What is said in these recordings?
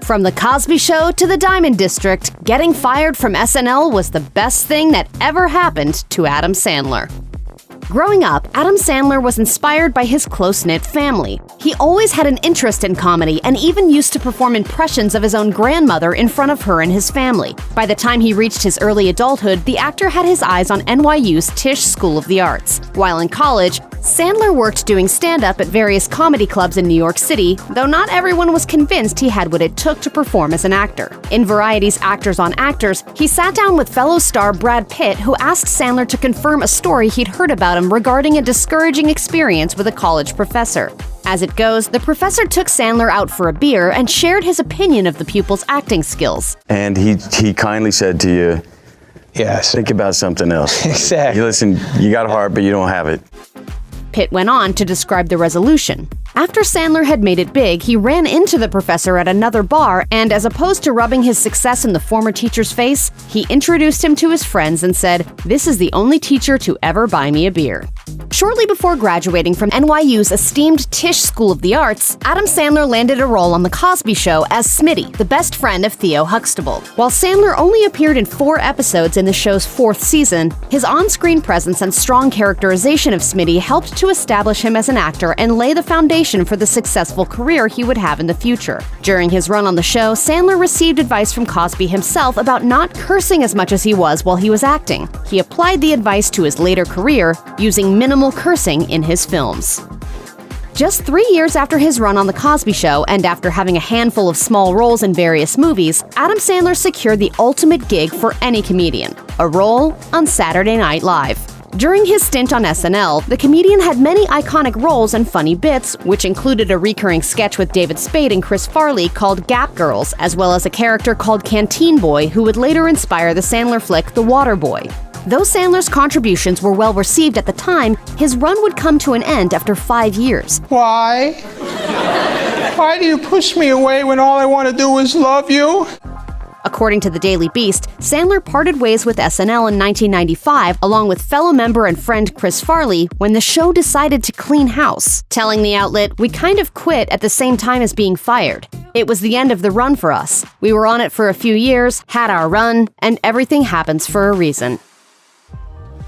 From The Cosby Show to the Diamond District, getting fired from SNL was the best thing that ever happened to Adam Sandler. Growing up, Adam Sandler was inspired by his close-knit family. He always had an interest in comedy and even used to perform impressions of his own grandmother in front of her and his family. By the time he reached his early adulthood, the actor had his eyes on NYU's Tisch School of the Arts. While in college, Sandler worked doing stand-up at various comedy clubs in New York City, though not everyone was convinced he had what it took to perform as an actor. In Variety's Actors on Actors, he sat down with fellow star Brad Pitt, who asked Sandler to confirm a story he'd heard about him regarding a discouraging experience with a college professor. As it goes, the professor took Sandler out for a beer and shared his opinion of the pupil's acting skills. And he kindly said to you, yes, think about something else. Exactly. You listen, you got a heart, but you don't have it. Pitt went on to describe the resolution. After Sandler had made it big, he ran into the professor at another bar, and as opposed to rubbing his success in the former teacher's face, he introduced him to his friends and said, "This is the only teacher to ever buy me a beer." Shortly before graduating from NYU's esteemed Tisch School of the Arts, Adam Sandler landed a role on The Cosby Show as Smitty, the best friend of Theo Huxtable. While Sandler only appeared in 4 episodes in the show's 4th season, his on-screen presence and strong characterization of Smitty helped to establish him as an actor and lay the foundation for the successful career he would have in the future. During his run on the show, Sandler received advice from Cosby himself about not cursing as much as he was while he was acting. He applied the advice to his later career, using minimal cursing in his films. Just 3 years after his run on The Cosby Show, and after having a handful of small roles in various movies, Adam Sandler secured the ultimate gig for any comedian, a role on Saturday Night Live. During his stint on SNL, the comedian had many iconic roles and funny bits, which included a recurring sketch with David Spade and Chris Farley called Gap Girls, as well as a character called Canteen Boy, who would later inspire the Sandler flick The Water Boy. Though Sandler's contributions were well received at the time, his run would come to an end after 5 years. Why? Why do you push me away when all I want to do is love you? According to the Daily Beast, Sandler parted ways with SNL in 1995 along with fellow member and friend Chris Farley when the show decided to clean house, telling the outlet, "We kind of quit at the same time as being fired. It was the end of the run for us. We were on it for a few years, had our run, and everything happens for a reason."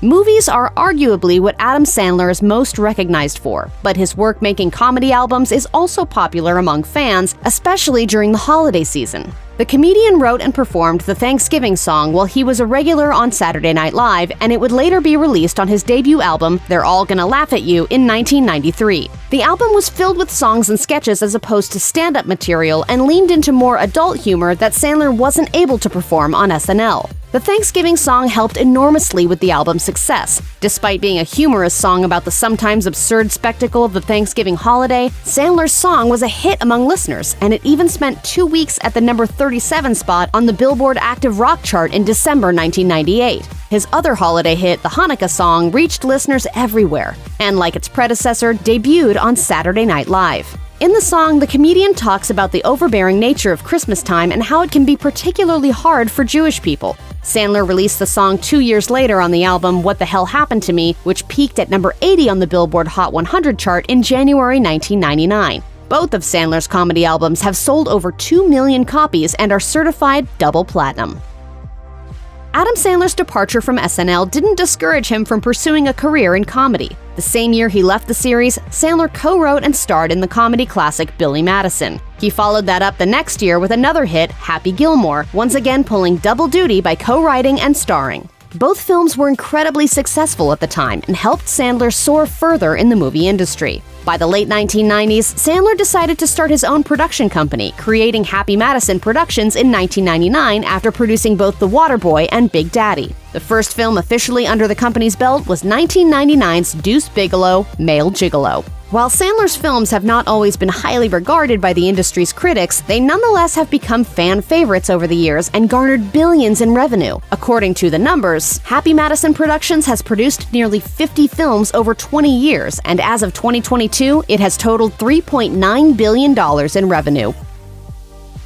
Movies are arguably what Adam Sandler is most recognized for, but his work making comedy albums is also popular among fans, especially during the holiday season. The comedian wrote and performed the Thanksgiving song while he was a regular on Saturday Night Live, and it would later be released on his debut album, They're All Gonna Laugh at You, in 1993. The album was filled with songs and sketches as opposed to stand-up material and leaned into more adult humor that Sandler wasn't able to perform on SNL. The Thanksgiving song helped enormously with the album's success. Despite being a humorous song about the sometimes absurd spectacle of the Thanksgiving holiday, Sandler's song was a hit among listeners, and it even spent 2 weeks at the number 37 spot on the Billboard Active Rock chart in December 1998. His other holiday hit, the Hanukkah song, reached listeners everywhere, and like its predecessor, debuted on Saturday Night Live. In the song, the comedian talks about the overbearing nature of Christmas time and how it can be particularly hard for Jewish people. Sandler released the song 2 years later on the album What the Hell Happened to Me, which peaked at number 80 on the Billboard Hot 100 chart in January 1999. Both of Sandler's comedy albums have sold over 2 million copies and are certified double platinum. Adam Sandler's departure from SNL didn't discourage him from pursuing a career in comedy. The same year he left the series, Sandler co-wrote and starred in the comedy classic Billy Madison. He followed that up the next year with another hit, Happy Gilmore, once again pulling double duty by co-writing and starring. Both films were incredibly successful at the time and helped Sandler soar further in the movie industry. By the late 1990s, Sandler decided to start his own production company, creating Happy Madison Productions in 1999 after producing both The Waterboy and Big Daddy. The first film officially under the company's belt was 1999's Deuce Bigalow, Male Gigolo. While Sandler's films have not always been highly regarded by the industry's critics, they nonetheless have become fan favorites over the years and garnered billions in revenue. According to the numbers, Happy Madison Productions has produced nearly 50 films over 20 years, and as of 2022, it has totaled $3.9 billion in revenue.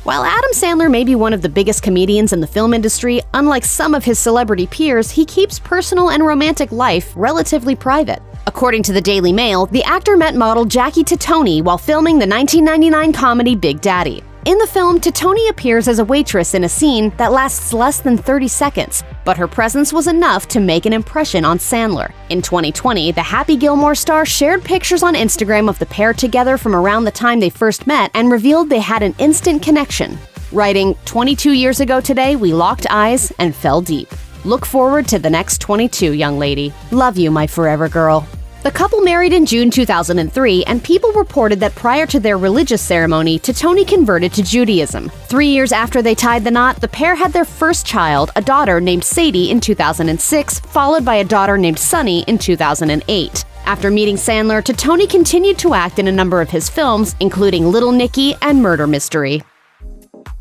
While Adam Sandler may be one of the biggest comedians in the film industry, unlike some of his celebrity peers, he keeps personal and romantic life relatively private. According to the Daily Mail, the actor met model Jackie Titoni while filming the 1999 comedy Big Daddy. In the film, Titoni appears as a waitress in a scene that lasts less than 30 seconds, but her presence was enough to make an impression on Sandler. In 2020, the Happy Gilmore star shared pictures on Instagram of the pair together from around the time they first met and revealed they had an instant connection, writing, "22 years ago today, we locked eyes and fell deep. Look forward to the next 22, young lady. Love you, my forever girl." The couple married in June 2003, and people reported that prior to their religious ceremony, Titoni converted to Judaism. 3 years after they tied the knot, the pair had their first child, a daughter named Sadie, in 2006, followed by a daughter named Sunny in 2008. After meeting Sandler, Titoni continued to act in a number of his films, including Little Nicky and Murder Mystery.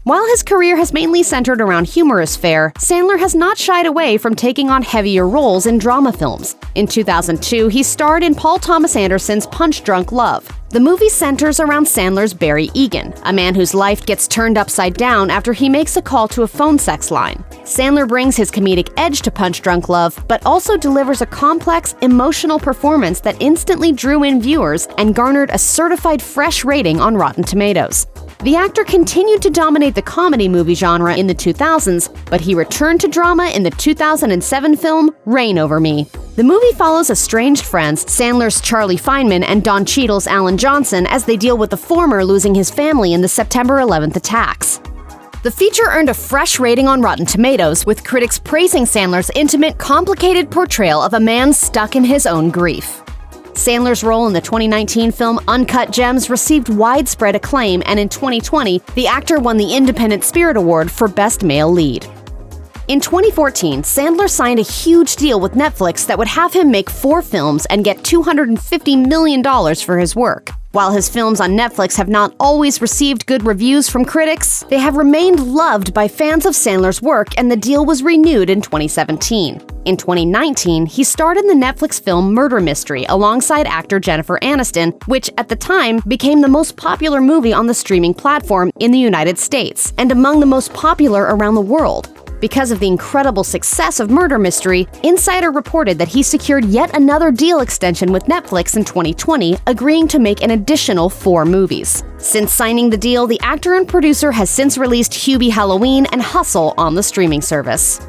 While his career has mainly centered around humorous fare, Sandler has not shied away from taking on heavier roles in drama films. In 2002, he starred in Paul Thomas Anderson's Punch Drunk Love. The movie centers around Sandler's Barry Egan, a man whose life gets turned upside down after he makes a call to a phone sex line. Sandler brings his comedic edge to Punch Drunk Love, but also delivers a complex, emotional performance that instantly drew in viewers and garnered a certified fresh rating on Rotten Tomatoes. The actor continued to dominate the comedy movie genre in the 2000s, but he returned to drama in the 2007 film Reign Over Me. The movie follows estranged friends, Sandler's Charlie Feynman and Don Cheadle's Alan Johnson, as they deal with the former losing his family in the September 11th attacks. The feature earned a fresh rating on Rotten Tomatoes, with critics praising Sandler's intimate, complicated portrayal of a man stuck in his own grief. Sandler's role in the 2019 film Uncut Gems received widespread acclaim, and in 2020, the actor won the Independent Spirit Award for Best Male Lead. In 2014, Sandler signed a huge deal with Netflix that would have him make 4 films and get $250 million for his work. While his films on Netflix have not always received good reviews from critics, they have remained loved by fans of Sandler's work, and the deal was renewed in 2017. In 2019, he starred in the Netflix film Murder Mystery alongside actor Jennifer Aniston, which at the time became the most popular movie on the streaming platform in the United States and among the most popular around the world. Because of the incredible success of Murder Mystery, Insider reported that he secured yet another deal extension with Netflix in 2020, agreeing to make an additional 4 movies. Since signing the deal, the actor and producer has since released Hubie Halloween and Hustle on the streaming service.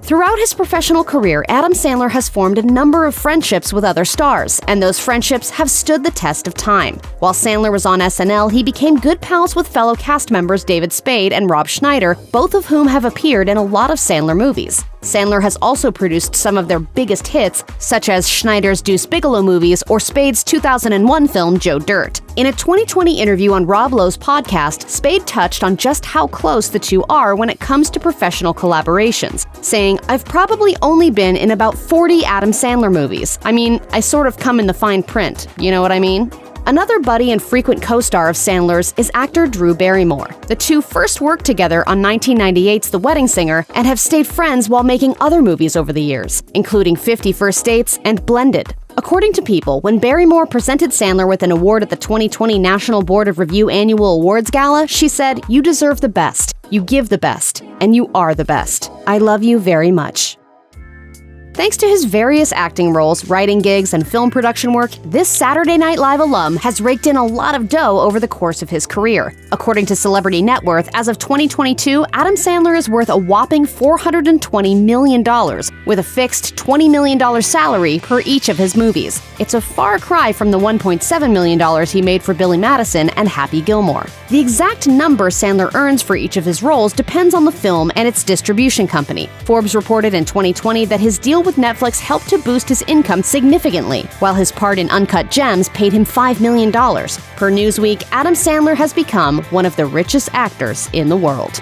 Throughout his professional career, Adam Sandler has formed a number of friendships with other stars, and those friendships have stood the test of time. While Sandler was on SNL, he became good pals with fellow cast members David Spade and Rob Schneider, both of whom have appeared in a lot of Sandler movies. Sandler has also produced some of their biggest hits, such as Schneider's Deuce Bigalow movies or Spade's 2001 film Joe Dirt. In a 2020 interview on Rob Lowe's podcast, Spade touched on just how close the two are when it comes to professional collaborations, saying, "I've probably only been in about 40 Adam Sandler movies. I mean, I sort of come in the fine print, you know what I mean?" Another buddy and frequent co-star of Sandler's is actor Drew Barrymore. The two first worked together on 1998's The Wedding Singer and have stayed friends while making other movies over the years, including 50 First Dates and Blended. According to People, when Barrymore presented Sandler with an award at the 2020 National Board of Review Annual Awards Gala, she said, "You deserve the best, you give the best, and you are the best. I love you very much." Thanks to his various acting roles, writing gigs, and film production work, this Saturday Night Live alum has raked in a lot of dough over the course of his career. According to Celebrity Net Worth, as of 2022, Adam Sandler is worth a whopping $420 million, with a fixed $20 million salary per each of his movies. It's a far cry from the $1.7 million he made for Billy Madison and Happy Gilmore. The exact number Sandler earns for each of his roles depends on the film and its distribution company. Forbes reported in 2020 that his deal with Netflix helped to boost his income significantly, while his part in Uncut Gems paid him $5 million. Per Newsweek, Adam Sandler has become one of the richest actors in the world.